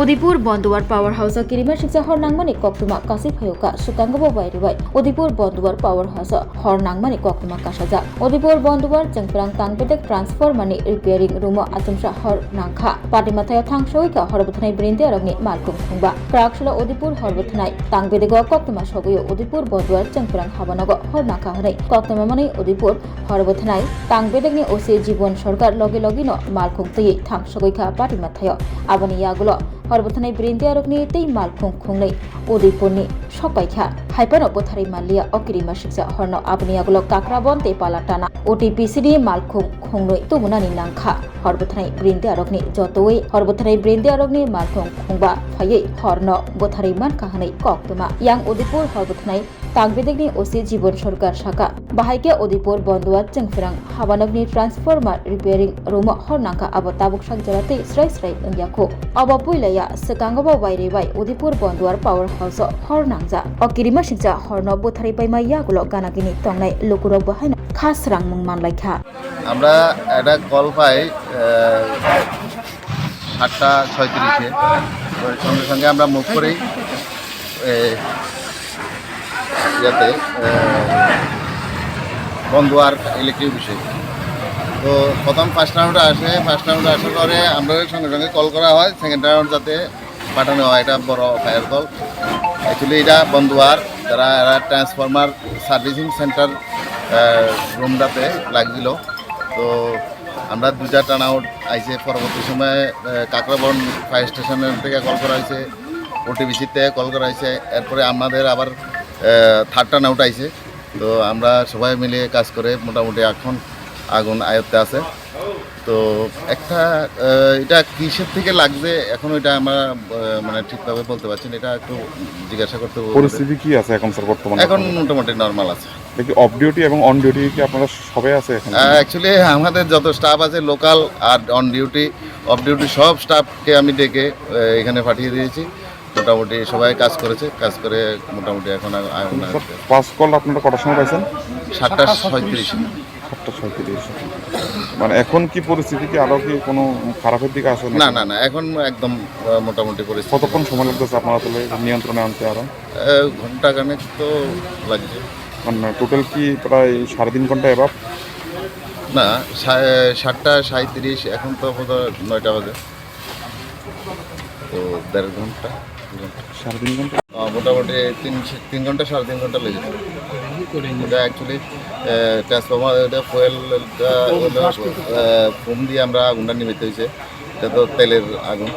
Udaipur बंदुवार power house किरिमा शिक्षा हर नांगमानि कक्टुमा कासि फयोका सुकांगबो बायरिबाय Udaipur बंदुवार power house हर नांगमानि कक्टुमा कासाजा Udaipur बंदुवार जंगप्रां तांगबेदेक ट्रांसफॉर्मरनि repairing room आचमसा हर नांखा पाटिमाथायाव थांसोयका हरबथनाय ब्रिन्दे आरगनि मालकुम खुंबा क्राकसला उदयपुर हरबथनाय तांगबेदेक कक्टुमा सगयो उदयपुर बंदुवार जंगप्रां हाबानग हर नांखा हनै कक्टुमा माने उदयपुर हरबथनाय तांगबेदेकनि ओसि जीवन सरकार लगे लगिनो मालकुम तयै थांसोयका पाटिमाथायाव आबनि यागुलो हरबथनाय ब्रिन्दे आरगनि तै मालकुम खुंनै उदयपुरनि सपायखा हाइपानो बोथारै मालिया अकिरिमा शिक्षा हरनो आबनि यागुलो काक्राबन ते पालाटाना ओटीपीसीनि मालकुम खुंनै तुमुनानि नांखा हरबथनाय ब्रिन्दे आरगनि जतोयै हरबथनाय ब्रिन्दे आरगनि मालकुम खुंबा फायै हरनो बोथारै मानखा हनै कक्टुमा यां उदयपुर हरबथनाय तांगबेदेकनि ओसि जीवन सरकार शाखा बाहायके उदयपुर बंदुवार जंगप्रां हाबानगनि ट्रांसफॉर्मर रिपेयरिंग रूम हर नांखा अब ताबुक सागजाराते स्राय स्राय अंग्याखो अब पुइलाया सकांगबो बायरेबाय उदयपुर बंदुवार पावर हाउस हर नांजा अकिरिमा शिक्षा हरनो बोथारै पाइमा यागुलो गानागिनि तंनाय लोकुरो बाहायना खास रांमुं मानलायखा আমরা একটা কল পাই 7:36-এ সঙ্গে সঙ্গে আমরা মুভ করি ইয়াতে বন্দুয়ার ইলেকট্রিক অফিসে। তো প্রথম ফার্স্ট রাউন্ডে আসার পরে আমরা সঙ্গে সঙ্গে কল করা হয় সেকেন্ড রাউন্ড যাতে পাঠানো হয়। এটা বড় ফায়ার কল। অ্যাকচুয়ালি এটা বন্দুয়ার যারা এরা ট্রান্সফরমার সার্ভিসিং সেন্টার রুমটাতে লাগছিল। তো আমরা দুটা টার্ন আউট আইসে পরবর্তী সময়ে কাকরাবন ফায়ার স্টেশনের থেকে কল করা হয়েছে, ওটিবিসির থেকে কল করা হয়েছে। এরপরে আমাদের আবার থার্ড টার্ন আউট আইছে। তো আমরা সবাই মিলে কাজ করে মোটামুটি এখন আগুন আয়ত্তে আছে। তো একটা এটা কিসের থেকে লাগছে এখন ওইটা আমরা মানে ঠিকভাবে বলতে পারছি না, এটা একটু জিজ্ঞাসা করতে হবে। পরিস্থিতি কি আছে এখন স্যার বর্তমানে? এখন মোটামুটি নর্মাল আছে। দেখি অফ ডিউটি এবং অন ডিউটি কি আপনারা সবাই আছে এখন? অ্যাকচুয়ালি আমাদের যত স্টাফ আছে লোকাল আর অন ডিউটি অফ ডিউটি সব স্টাফকে আমি ডেকে এখানে পাঠিয়ে দিয়েছি। মোটামুটি সবাই কাজ করেছে, কাজ করে মোটামুটি এখন ফার্স্ট কল আপনারা কটার সময় পাইছেন? 7:37। 7:37। মানে এখন কি পরিস্থিতি, কি আরো কি কোনো খারাপের দিকে আসে? না এখন একদম মোটামুটি পরিস্থিতি। কতক্ষণ সময় লাগতেছে আপনারা তাহলে নিয়ন্ত্রণে আনতে? আরো ঘন্টা খানেক তো লাগছে। মানে টোটাল কি প্রায় 3.5 ঘন্টা এবার? না 7:37, এখন তো 9টা বাজে, তো 1.5 ঘন্টা 3.5 ঘন্টা মোটামুটি 3 ঘন্টা 3.5 ঘন্টা লেগেছে। এটা অ্যাকচুয়ালি ট্রান্সফর্মার, এটা ফুয়েলটা ফোম দিয়ে আমরা আগুনটা নিভিতে হয়েছে। এটা তো তেলের আগুন,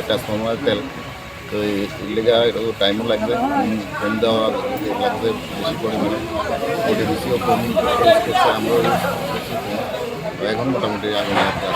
ট্রান্সফর্মার তেল, তো এই লেগে একটু টাইমও লাগবে। ফোম দেওয়া লাগবে বেশি পরিমাণে, ওটা বেশিও ফোম ইউজ করছে, আমরাও ইউজ করছি। এখন মোটামুটি আগুন আছে।